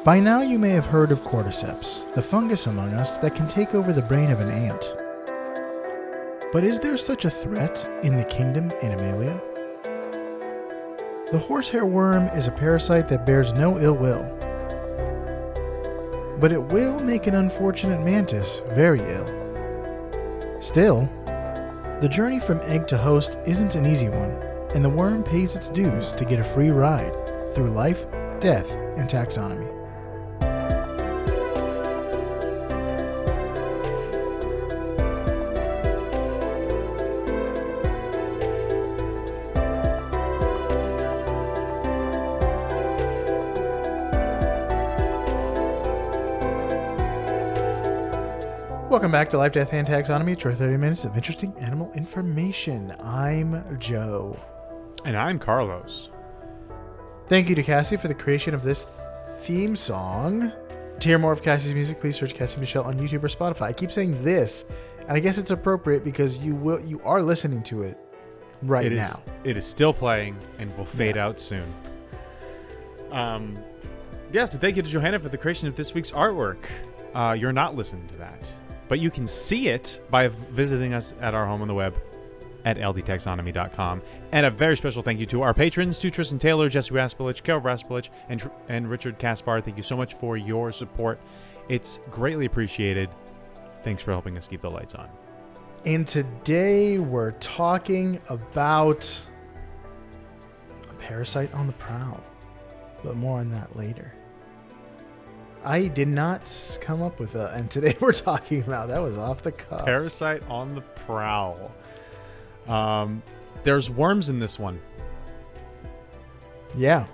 By now you may have heard of Cordyceps, the fungus among us that can take over the brain of an ant. But is there such a threat in the kingdom Animalia? The horsehair worm is a parasite that bears no ill will. But it will make an unfortunate mantis very ill. Still, the journey from egg to host isn't an easy one, and the worm pays its dues to get a free ride through life, death, and taxonomy. Welcome back to Life, Death, and Taxonomy. It's your 30 minutes of interesting animal information. I'm Joe. And I'm Carlos. Thank you to Cassie for the creation of this theme song. To hear more of Cassie's music, please search Cassie Michelle on YouTube or Spotify. I keep saying this, and I guess it's appropriate because you are listening to it right now. It is still playing and will fade out soon. So thank you to Johanna for the creation of this week's artwork. You're not listening to that, but you can see it by visiting us at our home on the web at ldtaxonomy.com. And a very special thank you to our patrons, to Tristan Taylor, Jesse Raspolich, Carol Raspolich, and Richard Kaspar. Thank you so much for your support. It's greatly appreciated. Thanks for helping us keep the lights on. And today we're talking about a parasite on the prowl, but more on that later. I did not come up with that, and today we're talking about, that was off the cuff. Parasite on the prowl. There's worms in this one. Yeah.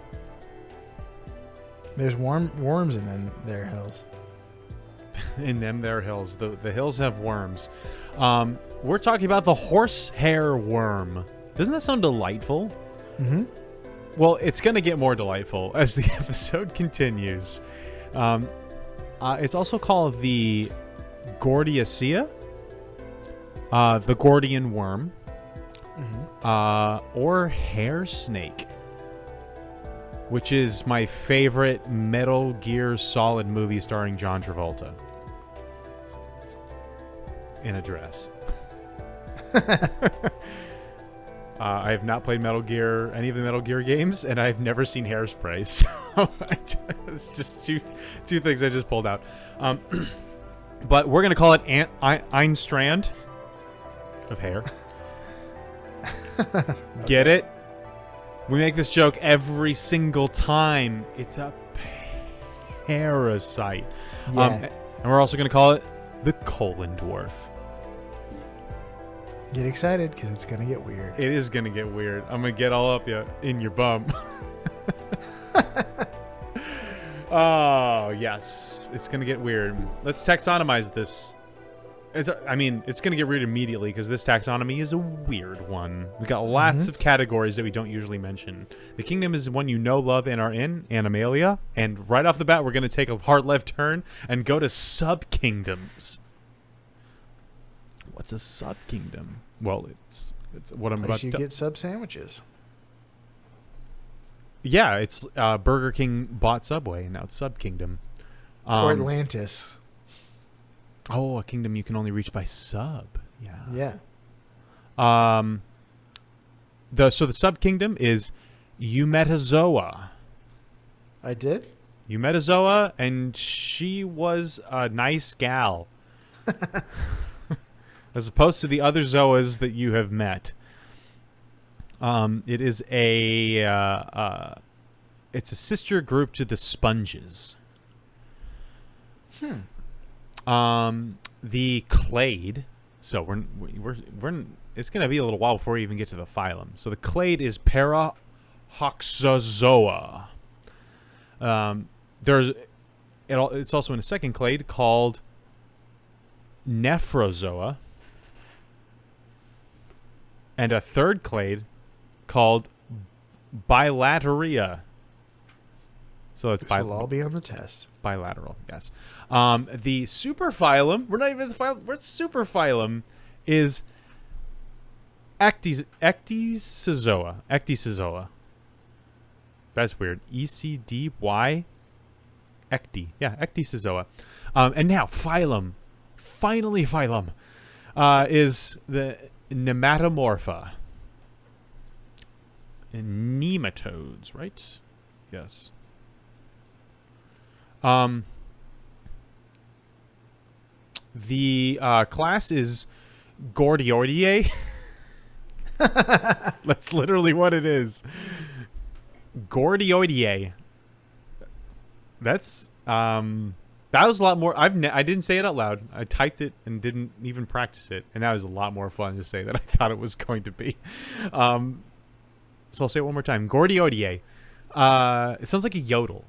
There's worms in them there hills. In them there hills. The hills have worms. We're talking about the horsehair worm. Doesn't that sound delightful? Mm-hmm. Well, it's going to get more delightful as the episode continues. It's also called the Cordyceps, the Gordian worm, or hair snake, which is my favorite Metal Gear Solid movie starring John Travolta in a dress. I have not played any of the Metal Gear games, and I've never seen Hairspray, so it's just two things I just pulled out. But we're going to call it Ein Strand of hair. Get it? We make this joke every single time. It's a parasite. Yeah. And we're also going to call it the colon dwarf. Get excited, because it's going to get weird. It is going to get weird. I'm going to get all up in your bum. Oh, yes. It's going to get weird. Let's taxonomize this. It's going to get weird immediately, because this taxonomy is a weird one. We got lots of categories that we don't usually mention. The kingdom is one you know, love, and are in, Animalia. And right off the bat, we're going to take a hard left turn and go to sub-kingdoms. What's a sub-kingdom? Well, it's what I'm about to... You get sub-sandwiches. Yeah, it's Burger King bought Subway, and now it's sub-kingdom. Or Atlantis. Oh, a kingdom you can only reach by sub. Yeah. Yeah. The sub-kingdom is Eumetazoa. I did? Eumetazoa, and she was a nice gal. As opposed to the other zoas that you have met. It is it's a sister group to the sponges. The clade. So we're it's going to be a little while before we even get to the phylum. So the clade is Parahoxozoa. It's also in a second clade called Nephrozoa. And a third clade called Bilateria. So it's this will all be on the test. Bilateral, yes. The superphylum, we're not even the phylum, we're superphylum, is Ecdysozoa. That's weird. ECDY Ecdysozoa. And now phylum, finally phylum, is the Nematomorpha. Nematodes, right? Yes. The class is Gordiordiae. That's literally what it is. Gordiordiae. That's that was a lot more. I didn't say it out loud. I typed it and didn't even practice it, and that was a lot more fun to say than I thought it was going to be. So I'll say it one more time. Gordiordiae. It sounds like a yodel.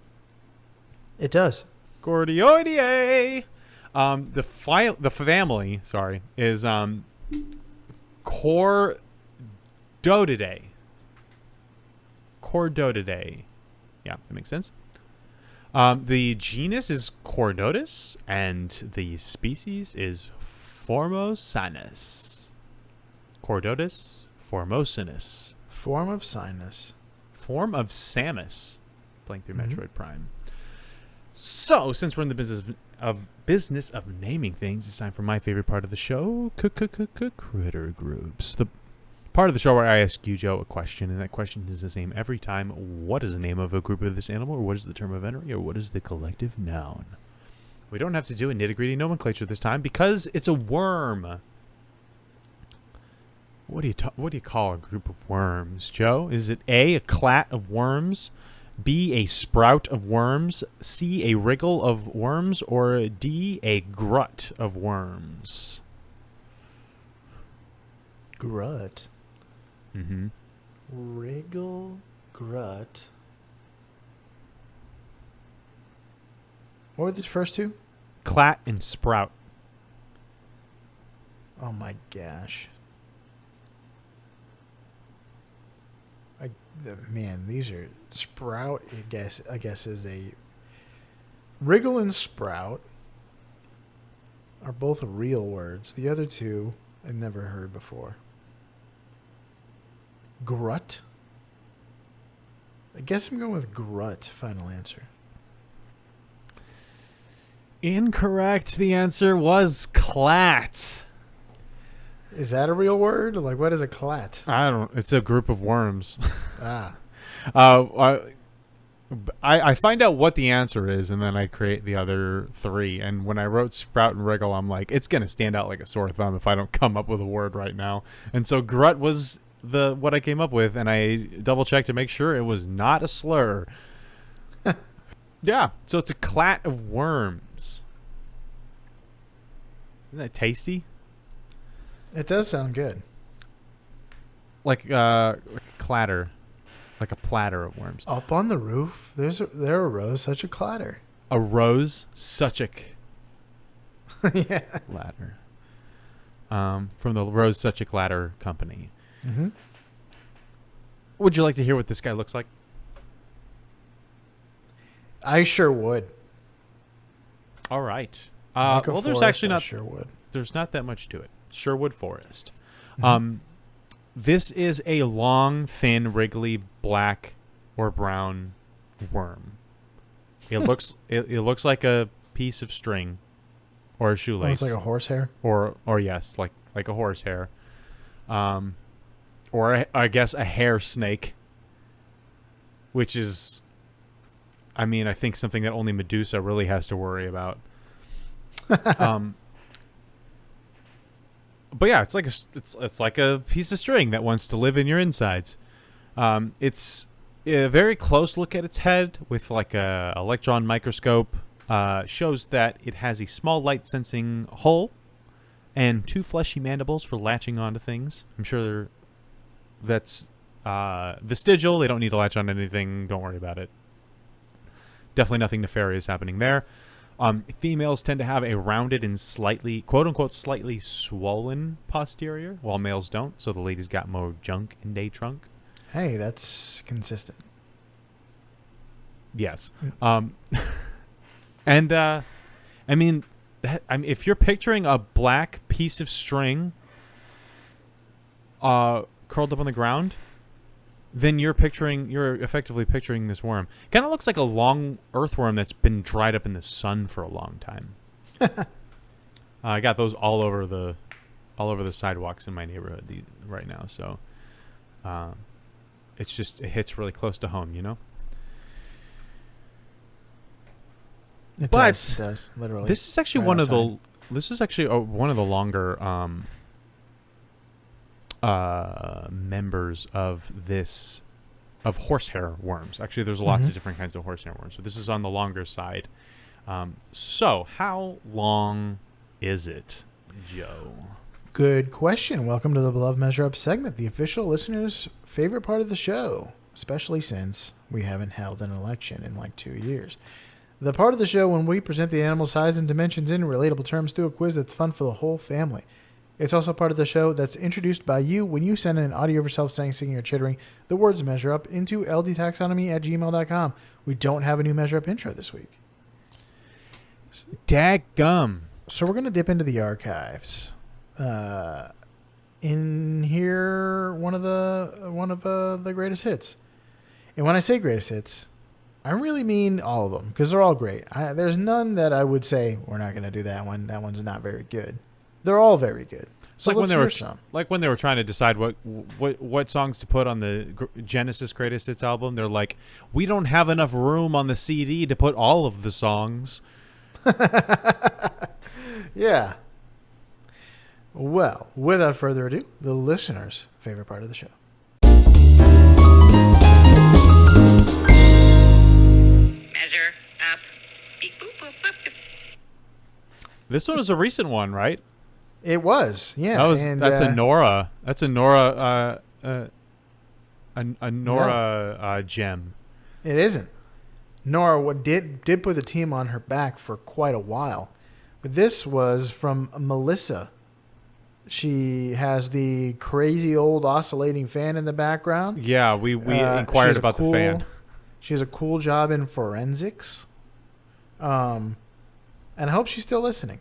It does. Gordiordiae. The family, is Chordotidae. Chordotidae. Yeah, that makes sense. The genus is Chordotus, and the species is Formosanus. Chordotus formosanus. Form of sinus. Form of Samus. Playing through Metroid Prime. So, since we're in the business of naming things, it's time for my favorite part of the show, critter groups. The part of the show where I ask you, Joe, a question, and that question is the same every time. What is the name of a group of this animal, or what is the term of entry, or what is the collective noun? We don't have to do a nitty-gritty nomenclature this time because it's a worm. What do you call a group of worms, Joe? Is it A, a clat of worms, B, a sprout of worms, C, a wriggle of worms, or D, a grut of worms? Grut. Mm-hmm. Wriggle, grut. What were the first two? Clat and sprout. Oh my gosh. Man, these are sprout. I guess is a wriggle and sprout are both real words. The other two I've never heard before. Grut. I guess I'm going with grut. Final answer. Incorrect. The answer was clat. Is that a real word? Like, what is a clat? It's a group of worms. Ah. I find out what the answer is, and then I create the other three. And when I wrote sprout and wriggle, I'm like, it's going to stand out like a sore thumb if I don't come up with a word right now. And so grut was what I came up with, and I double-checked to make sure it was not a slur. Yeah, so it's a clat of worms. Isn't that tasty? It does sound good. Like a clatter. Like a platter of worms. Up on the roof, there arose such a clatter. Arose such a Yeah. clatter. From the Rose Such a Clatter company. Mm-hmm. Would you like to hear what this guy looks like? I sure would. All right. Like well, there's forest, actually not. I sure would. There's not that much to it. Sherwood Forest. Mm-hmm. This is a long, thin, wriggly, black or brown worm. It looks like a piece of string or a shoelace. Looks like a horsehair. Or yes, like a horsehair. Or I guess a hair snake, which is, I mean, I think something that only Medusa really has to worry about. But yeah, it's like a piece of string that wants to live in your insides. It's a very close look at its head with like a electron microscope. Shows that it has a small light sensing hull and two fleshy mandibles for latching onto things. I'm sure that's vestigial. They don't need to latch on anything. Don't worry about it. Definitely nothing nefarious happening there. Females tend to have a rounded and slightly, quote-unquote, slightly swollen posterior, while males don't. So the ladies got more junk in day trunk. Hey, that's consistent. Yes. And, I mean, if you're picturing a black piece of string curled up on the ground, then you're effectively picturing this worm. Kind of looks like a long earthworm that's been dried up in the sun for a long time. I got those all over the sidewalks in my neighborhood right now. So it hits really close to home, you know. It does literally. This is actually one of the longer members of horsehair worms. Actually, there's lots of different kinds of horsehair worms, so this is on the longer side. So how long is it, Joe? Good question. Welcome to the Beloved Measure Up segment, the official listener's favorite part of the show, especially since we haven't held an election in like 2 years. The part of the show when we present the animal size and dimensions in relatable terms through a quiz that's fun for the whole family. It's also part of the show that's introduced by you when you send in an audio of yourself saying, singing, or chittering the words measure up into ldtaxonomy@gmail.com. We don't have a new measure up intro this week. Dadgum. So we're going to dip into the archives. In here, one of the greatest hits. And when I say greatest hits, I really mean all of them, because they're all great. There's none that I would say, we're not going to do that one. That one's not very good. They're all very good. So like let's when they hear were some. Like when they were trying to decide what songs to put on the Genesis Greatest Hits album. They're like, we don't have enough room on the CD to put all of the songs. Yeah. Well, without further ado, the listener's favorite part of the show. Measure up. Beep, boop, boop, boop, boop. This one was a recent one, right? It was, yeah. That's a Nora. That's a Nora. A Nora gem. It isn't. Nora did put the team on her back for quite a while, but this was from Melissa. She has the crazy old oscillating fan in the background. Yeah, we inquired about the fan. She has a cool job in forensics. And I hope she's still listening.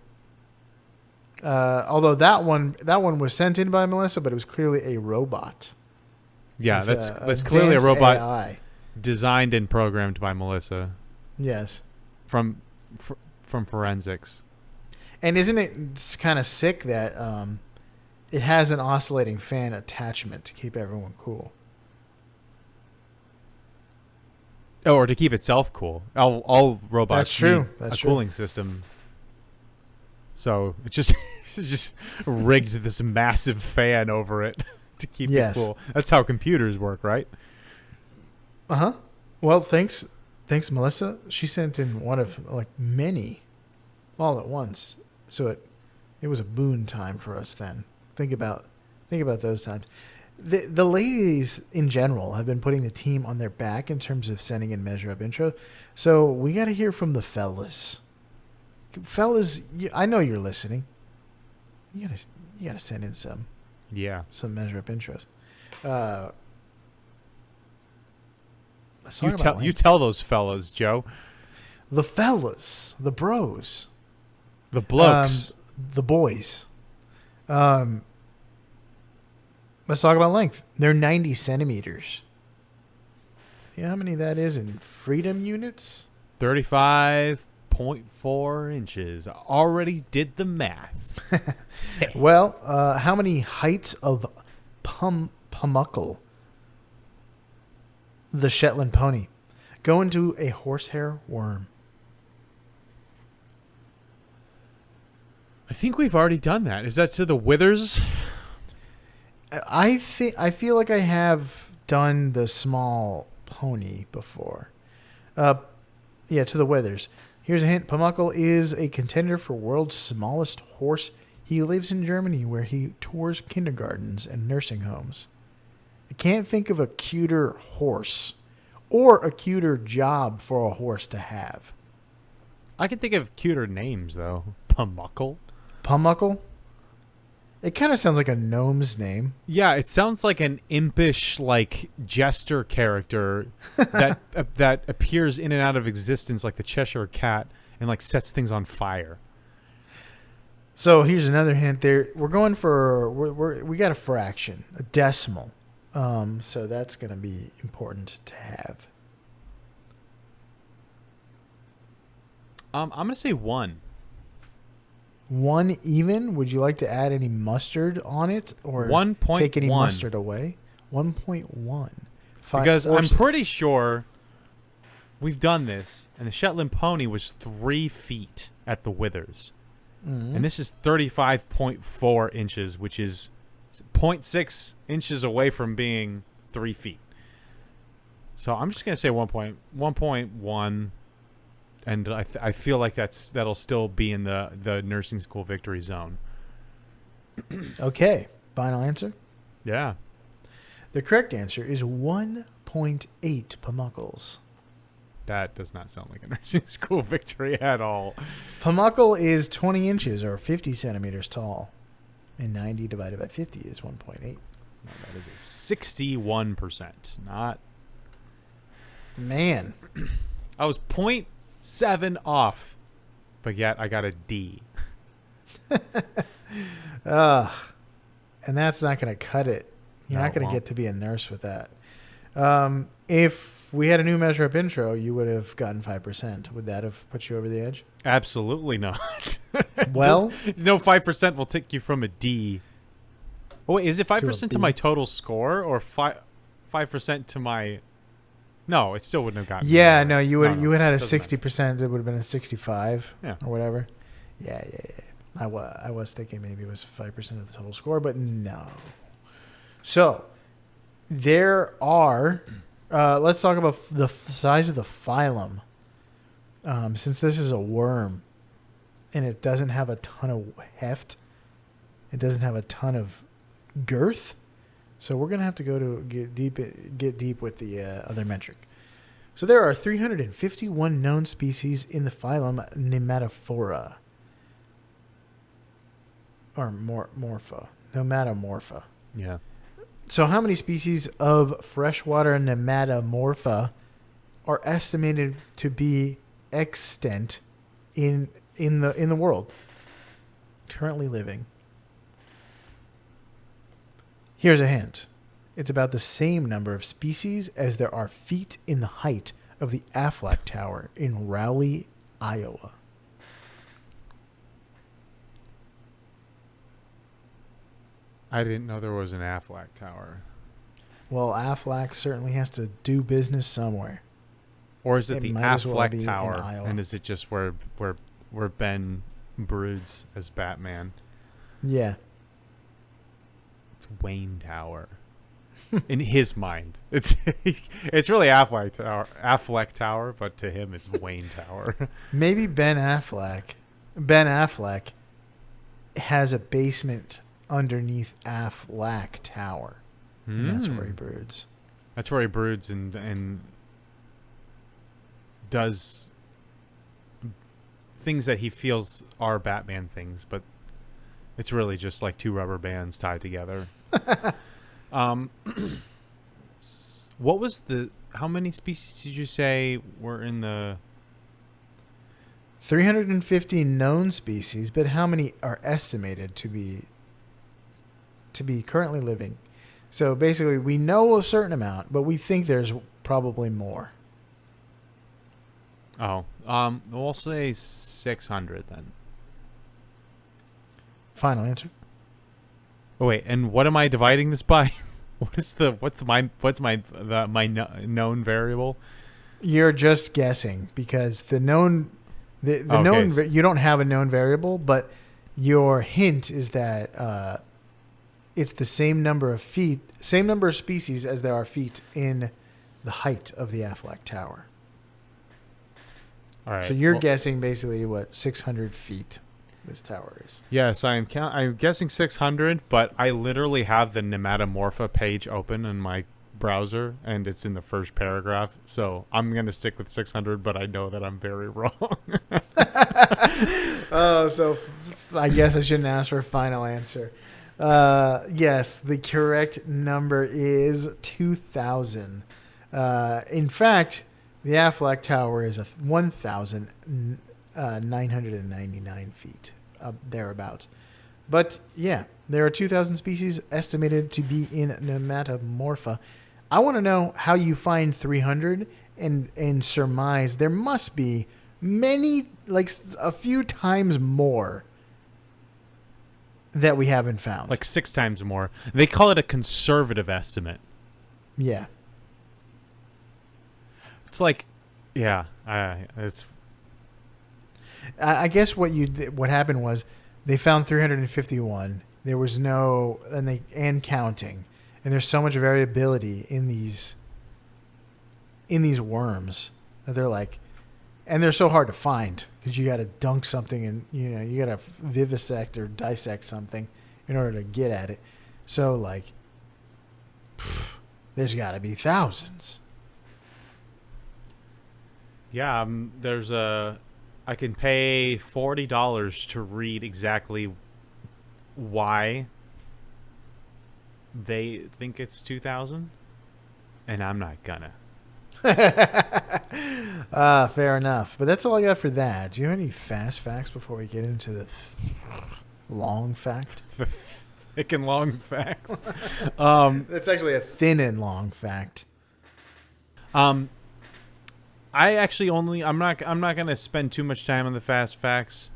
Although that one was sent in by Melissa, but it was clearly a robot. Yeah, that's clearly a robot AI. Designed and programmed by Melissa. Yes. From forensics. And isn't it kind of sick that it has an oscillating fan attachment to keep everyone cool? Oh, or to keep itself cool. All robots need a cooling system. So it just rigged this massive fan over it to keep it cool. That's how computers work, right? Uh-huh. Well, thanks Melissa. She sent in one of like many all at once. So it was a boon time for us then. Think about those times. The ladies in general have been putting the team on their back in terms of sending in measure up intro. So we got to hear from the fellas. Fellas, I know you're listening. You gotta send in some measure up intros. You tell those fellas, Joe. The fellas, the bros, the blokes, the boys. Let's talk about length. They're 90 centimeters. You know how many that is in freedom units? 35.4 inches. Already did the math. Well, how many heights of Pumuckle, the Shetland pony, go into a horsehair worm? I think we've already done that. Is that to the withers? I feel like I have done the small pony before. To the withers. Here's a hint. Pumuckle is a contender for world's smallest horse. He lives in Germany where he tours kindergartens and nursing homes. I can't think of a cuter horse or a cuter job for a horse to have. I can think of cuter names, though. Pumuckle? Pumuckle? It kind of sounds like a gnome's name. Yeah, it sounds like an impish, like, jester character that that appears in and out of existence like the Cheshire Cat and, like, sets things on fire. So here's another hint there. We're going for... We got a fraction, a decimal. So that's going to be important to have. I'm gonna say 1. 1 even? Would you like to add any mustard on it or 1.1. take any mustard away? 1.1. Because horses. I'm pretty sure we've done this, and the Shetland pony was 3 feet at the withers. Mhm. And this is 35.4 inches, which is 0.6 inches away from being 3 feet. So I'm just going to say 1.1. And I feel like that'll still be in the nursing school victory zone. Okay. Final answer? Yeah. The correct answer is 1.8 Pamuckles. That does not sound like a nursing school victory at all. Pamuckle is 20 inches or 50 centimeters tall. And 90 divided by 50 is 1.8. No, that is a 61%. Not. Man. I was 0.7 off, but yet I got a D. Ugh. And that's not going to cut it. You're No, not going it to won't. get to be a nurse with that. If we had a new measure up intro, you would have gotten 5%. Would that have put you over the edge? Absolutely not. Well, No, 5% will take you from a D. Oh, wait, is it 5% to B. my total score or 5% to my? No, it still wouldn't have gotten. yeah, me no, there. you would you would have had a doesn't matter. 60%. It would have been a 65 Yeah. or whatever. Yeah. I was thinking maybe it was 5% of the total score, but no. So there are. Let's talk about the size of the phylum. Since this is a worm, and it doesn't have a ton of heft, it doesn't have a ton of girth. So we're gonna have to go to get deep with the other metric. So there are 351 known species in the phylum Nematophora, or Morpha, Nematomorpha. Yeah. So how many species of freshwater Nematomorpha are estimated to be extant in the world currently living? Here's a hint. It's about the same number of species as there are feet in the height of the Aflac Tower in Rowley, Iowa. I didn't know there was an Aflac Tower. Well, Aflac certainly has to do business somewhere. Or is it It the might as well be Affleck in Tower? Iowa. And is it just where Ben broods as Batman? Yeah. It's Wayne Tower. In his mind, it's really Affleck Tower, but to him it's Wayne Tower. Maybe Ben Affleck has a basement underneath Aflac Tower. And that's where he broods. That's where he broods and does things that he feels are Batman things, but it's really just like 2 rubber bands tied together. What was how many species did you say were in the 350 known species, but how many are estimated to be currently living? So basically, we know a certain amount, but we think there's probably more. we'll say 600 then. Final answer. Oh wait, and what am I dividing this by? What's my known variable? You're just guessing because the known Okay, known so- you don't have a known variable, but your hint is that it's the same number of species as there are feet in the height of the Aflac Tower. All right. So you're well, guessing basically what 600 feet this tower is. Yes, I'm guessing 600, but I literally have the Nematomorpha page open in my browser, and it's in the first paragraph. So I'm going to stick with 600, but I know that I'm very wrong. Oh, so I guess I shouldn't ask for a final answer. Yes, the correct number is 2,000. In fact, the Aflac Tower is 1,999 feet, thereabouts. But yeah, there are 2,000 species estimated to be in Nematomorpha. I want to know how you find 300 and surmise there must be many, like a few times more that we haven't found. Like 6 times more. They call it a conservative estimate. Yeah. It's like, yeah, it's. I guess what happened was they found 351. There was no and counting, and there's so much variability in these worms that they're like, and they're so hard to find because you got to dunk something and you got to vivisect or dissect something in order to get at it. So like, there's got to be thousands. Yeah, I can pay $40 to read exactly why they think it's 2,000, and I'm not gonna. Fair enough. But that's all I got for that. Do you have any fast facts before we get into the long fact? The thick and long facts. That's actually a thin and long fact. I actually I'm not gonna spend too much time on the fast facts,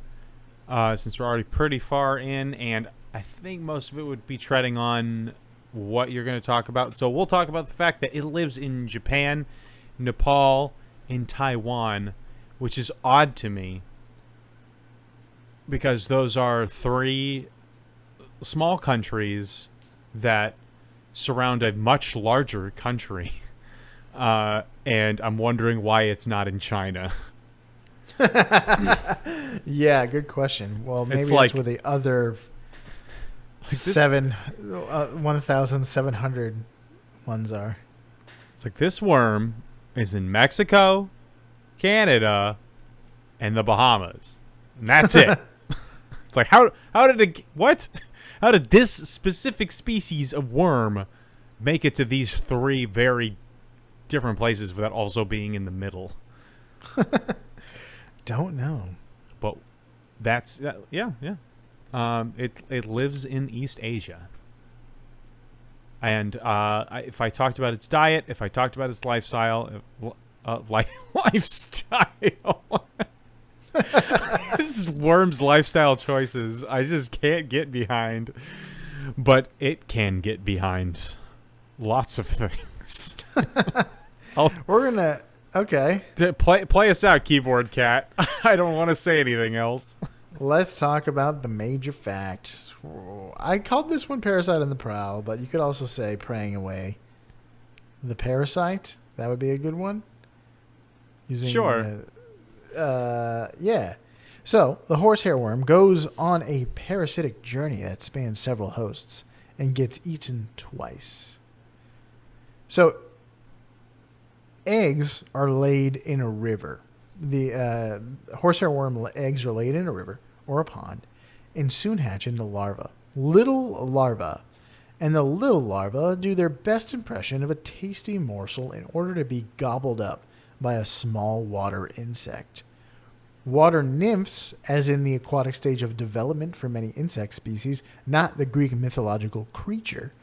since we're already pretty far in, and I think most of it would be treading on what you're going to talk about. So we'll talk about the fact that it lives in Japan, Nepal, and Taiwan, which is odd to me because those are 3 small countries that surround a much larger country. And I'm wondering why it's not in China. Yeah, good question. Well, maybe it's where the other 1,700 ones are. It's like this worm is in Mexico, Canada, and the Bahamas. And that's it. It's like how did this specific species of worm make it to these 3 very different places without also being in the middle? Don't know. But that's yeah. It lives in East Asia. And if I talked about its diet, if I talked about its lifestyle, lifestyle. This is worm's lifestyle choices. I just can't get behind. But it can get behind lots of things. We're gonna play us out, keyboard cat. I don't want to say anything else. Let's talk about the major fact. I called this one Parasite on the Prowl, but you could also say Praying Away. The Parasite, that would be a good one. Sure. Yeah. So, the horsehair worm goes on a parasitic journey that spans several hosts and gets eaten twice. So, eggs are laid in a river. The horsehair worm eggs are laid in a river or a pond and soon hatch into little larvae. And the little larvae do their best impression of a tasty morsel in order to be gobbled up by a small water insect. Water nymphs, as in the aquatic stage of development for many insect species, not the Greek mythological creature,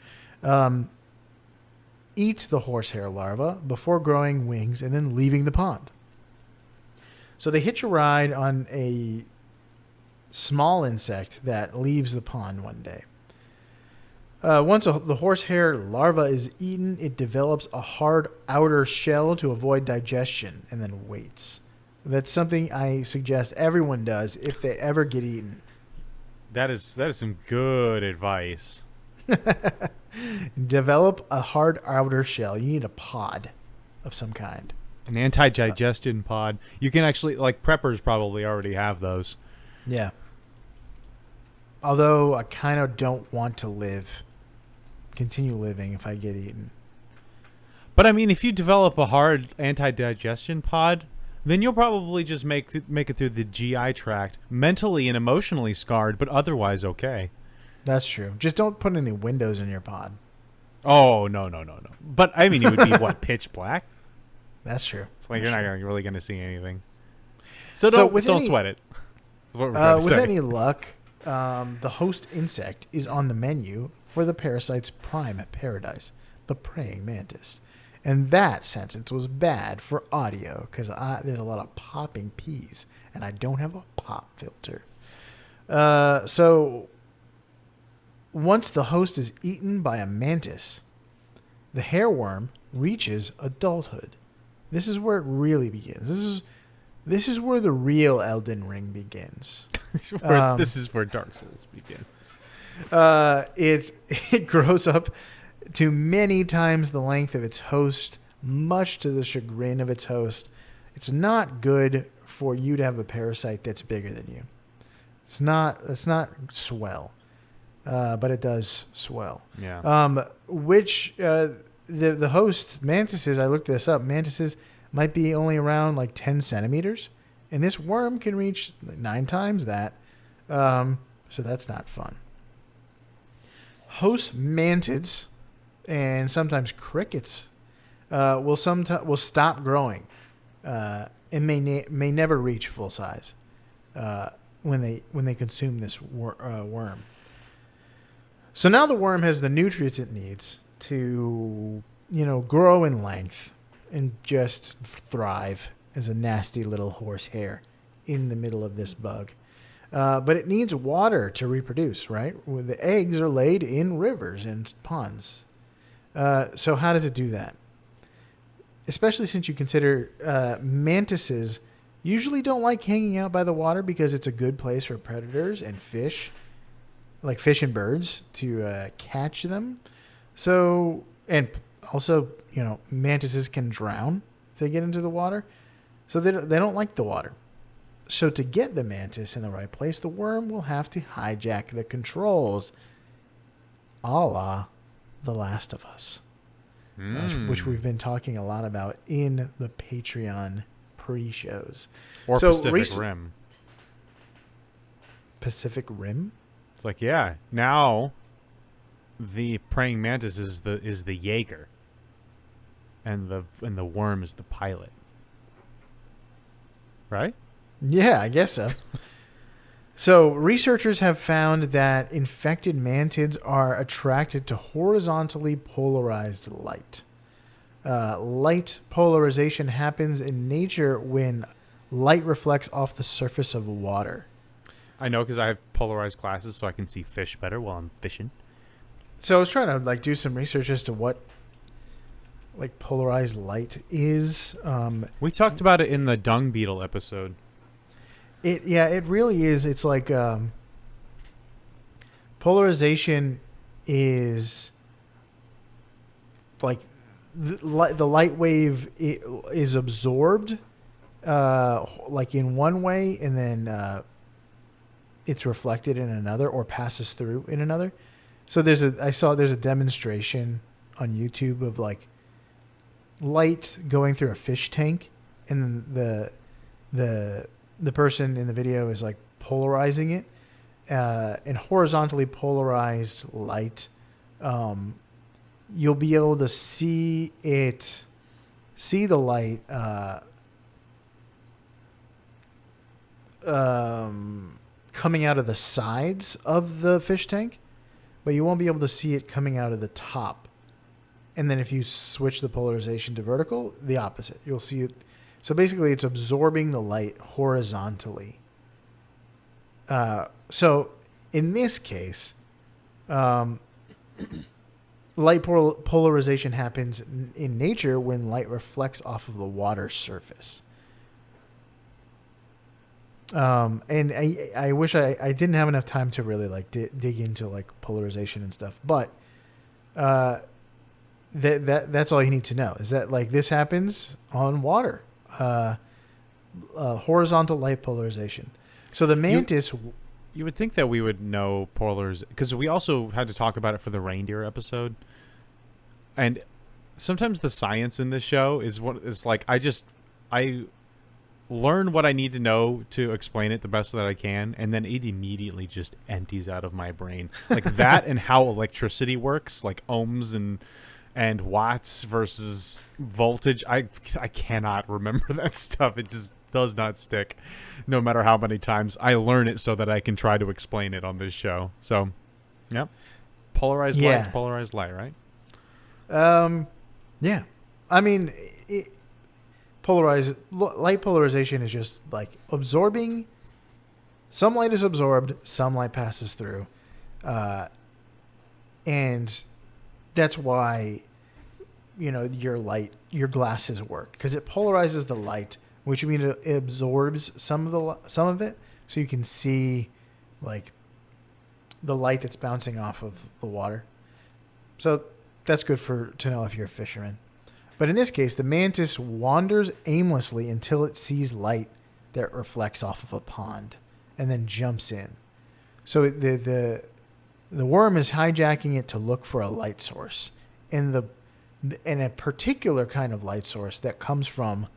eat the horsehair larva before growing wings and then leaving the pond. So they hitch a ride on a small insect that leaves the pond one day. Once the horsehair larva is eaten, it develops a hard outer shell to avoid digestion and then waits. That's something I suggest everyone does if they ever get eaten. That is some good advice. Develop a hard outer shell. You need a pod of some kind. An anti-digestion pod. You can actually, like, preppers probably already have those. Yeah. Although I kind of don't want to continue living if I get eaten. But I mean, if you develop a hard anti-digestion pod, then you'll probably just make it through the GI tract, mentally and emotionally scarred, but otherwise okay. That's true. Just don't put any windows in your pod. Oh, no. But I mean, it would be, what, pitch black? That's true. It's like That's you're true. not really going to see anything. So don't sweat it. With any luck, The host insect is on the menu for the parasite's prime paradise, the praying mantis. And that sentence was bad for audio because there's a lot of popping P's, and I don't have a pop filter. So once the host is eaten by a mantis, the hairworm reaches adulthood. This is where it really begins. This is where the real Elden Ring begins. This is where Dark Souls begins. It grows up to many times the length of its host, much to the chagrin of its host. It's not good for you to have a parasite that's bigger than you. It's not swell, but it does swell. Yeah. The host mantises, I looked this up, mantises might be only around like 10 centimeters, and this worm can reach 9 times that. So that's not fun. Host mantids and sometimes crickets will stop growing and may never reach full size when they consume this worm. So now the worm has the nutrients it needs to grow in length and just thrive as a nasty little horsehair in the middle of this bug. But it needs water to reproduce, right? The eggs are laid in rivers and ponds. So how does it do that? Especially since you consider mantises usually don't like hanging out by the water because it's a good place for predators and fish, like fish and birds, to catch them. So, and also, mantises can drown if they get into the water. So they don't like the water. So to get the mantis in the right place, the worm will have to hijack the controls, a la The Last of Us, which we've been talking a lot about in the Patreon pre-shows. Or so Pacific Rim. Pacific Rim? It's like, yeah, now the praying mantis is the Jaeger, and the worm is the pilot. Right? Yeah, I guess so. So researchers have found that infected mantids are attracted to horizontally polarized light. Light polarization happens in nature when light reflects off the surface of water. I know because I have polarized glasses, so I can see fish better while I'm fishing. So I was trying to do some research as to what polarized light is. We talked about it in the dung beetle episode. It really is. It's like polarization is like the light wave is absorbed like in one way, and then it's reflected in another or passes through in another. So there's a demonstration on YouTube of light going through a fish tank, and then the person in the video is polarizing it, and horizontally polarized light. You'll be able to see the light coming out of the sides of the fish tank, but you won't be able to see it coming out of the top. And then if you switch the polarization to vertical, the opposite. You'll see it. So basically, it's absorbing the light horizontally. So in this case, light polarization happens in nature when light reflects off of the water surface. And I wish I didn't have enough time to really dig into polarization and stuff, but that's all you need to know is that this happens on water. Horizontal light polarization. So the mantis. You would think that we would know polarization because we also had to talk about it for the reindeer episode. And sometimes the science in this show is I learn what I need to know to explain it the best that I can, and then it immediately just empties out of my brain. That and how electricity works, ohms and watts versus voltage. I cannot remember that stuff. It just does not stick, no matter how many times I learn it, so that I can try to explain it on this show. So, yep, polarized light's polarized light, right? Yeah. I mean, light polarization is just like absorbing. Some light is absorbed, some light passes through, and that's why, your glasses work, because it polarizes the light, which means it absorbs some of it, so you can see like the light that's bouncing off of the water. So that's good to know if you're a fisherman. But in this case, the mantis wanders aimlessly until it sees light that reflects off of a pond, and then jumps in. So the worm is hijacking it to look for a light source, and a particular kind of light source that comes from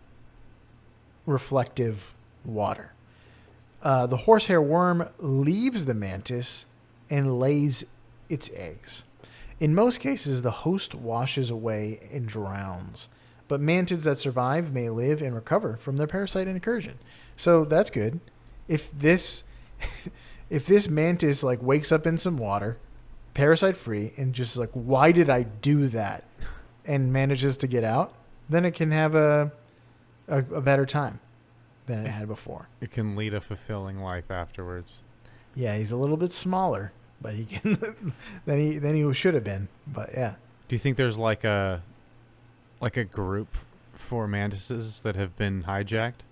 reflective water. The horsehair worm leaves the mantis and lays its eggs. In most cases, the host washes away and drowns, but mantids that survive may live and recover from their parasite incursion. So that's good. If this mantis like wakes up in some water, parasite free, and just like, why did I do that, and manages to get out, then it can have a better time than it had before. It can lead a fulfilling life afterwards. Yeah, he's a little bit smaller, but he can than he should have been. But yeah. Do you think there's like a group for mantises that have been hijacked?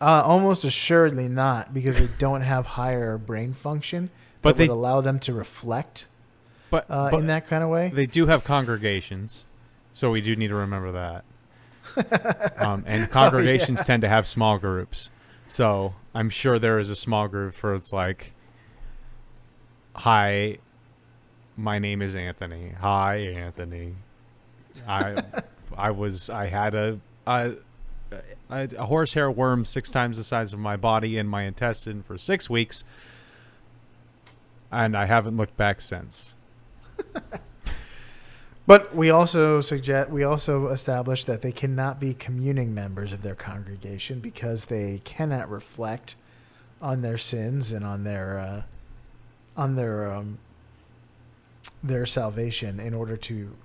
Almost assuredly not, because they don't have higher brain function, but they would allow them to reflect. But in that kind of way, they do have congregations, so we do need to remember that. And congregations tend to have small groups, so I'm sure there is a small group for it's like, hi, my name is Anthony. Hi, Anthony. I had a horsehair worm 6 times the size of my body in my intestine for 6 weeks, and I haven't looked back since. But we also established that they cannot be communing members of their congregation, because they cannot reflect on their sins and on their salvation in order to,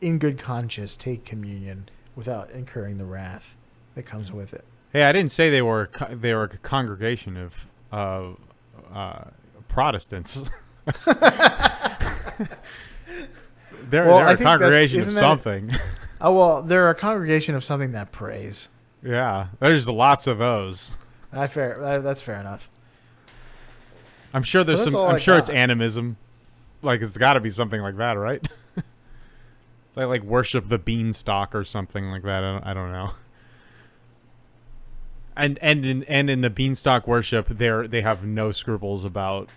in good conscience, take communion without incurring the wrath that comes with it. Hey, I didn't say they were a congregation of Protestants. They're a congregation of something. Oh, well, they're a congregation of something that prays. Yeah, there's lots of those. That's fair enough. I'm sure there's some. I'm sure it's animism. Like, it's got to be something like that, right? like worship the beanstalk or something like that. I don't know. And in the beanstalk worship, they have no scruples about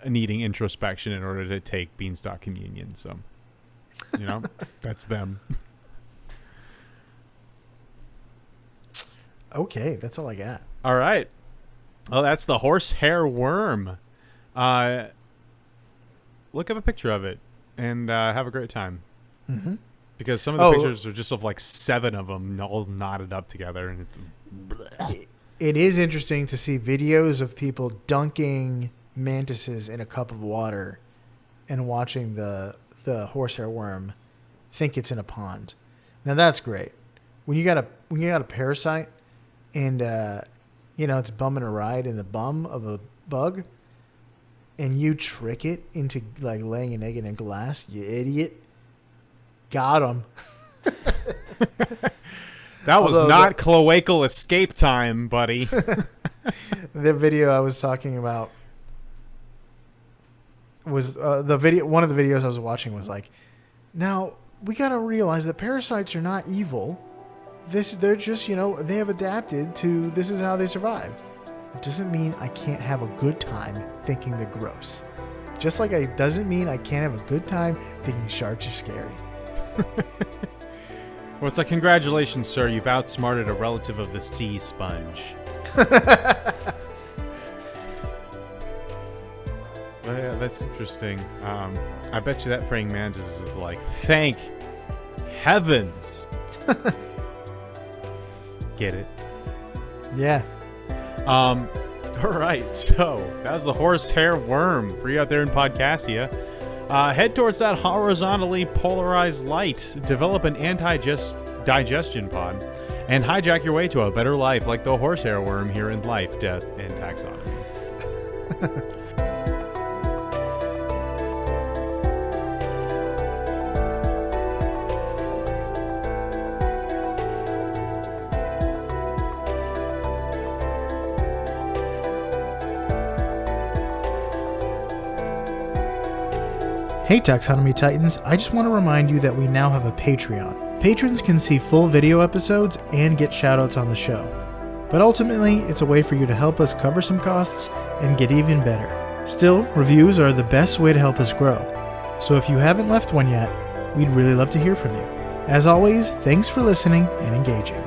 needing introspection in order to take beanstalk communion. So, that's them. Okay, that's all I got. All right. Well, that's the horsehair worm. Look up a picture of it and have a great time. Mm-hmm. Because some of the pictures are just of like 7 of them all knotted up together, and it's. It is interesting to see videos of people dunking mantises in a cup of water and watching the horsehair worm think it's in a pond. Now that's great. When you got a parasite and it's bumming a ride in the bum of a bug, and you trick it into like laying an egg in a glass, you idiot. Got him. That was not cloacal escape time, buddy. The video I was talking about was the video. One of the videos I was watching was like, now we gotta realize that parasites are not evil. They're just they have adapted to. This is how they survived. It doesn't mean I can't have a good time thinking they're gross. Just like it doesn't mean I can't have a good time thinking sharks are scary. Well, it's like, congratulations, sir. You've outsmarted a relative of the sea sponge. that's interesting. I bet you that praying mantis is like, thank heavens. Get it? Yeah. All right, so that was the horsehair worm for you out there in Podcastia. Head towards that horizontally polarized light, develop an anti-digestion pod, and hijack your way to a better life like the horsehair worm here in Life, Death, and Taxonomy. Hey Taxonomy Titans, I just want to remind you that we now have a Patreon. Patrons can see full video episodes and get shoutouts on the show. But ultimately, it's a way for you to help us cover some costs and get even better. Still, reviews are the best way to help us grow. So if you haven't left one yet, we'd really love to hear from you. As always, thanks for listening and engaging.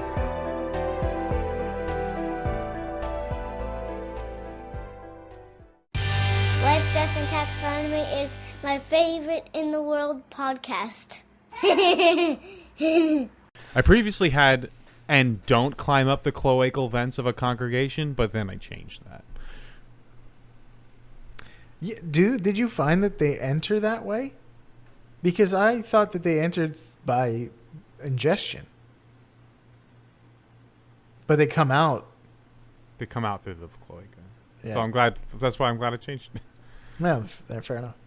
Life, Death, and Taxonomy is my favorite in the world podcast. I previously had, and don't climb up the cloacal vents of a congregation, but then I changed that. Yeah, dude, did you find that they enter that way? Because I thought that they entered by ingestion. But they come out. They come out through the cloaca. Yeah. So that's why I'm glad I changed it. Well, fair enough.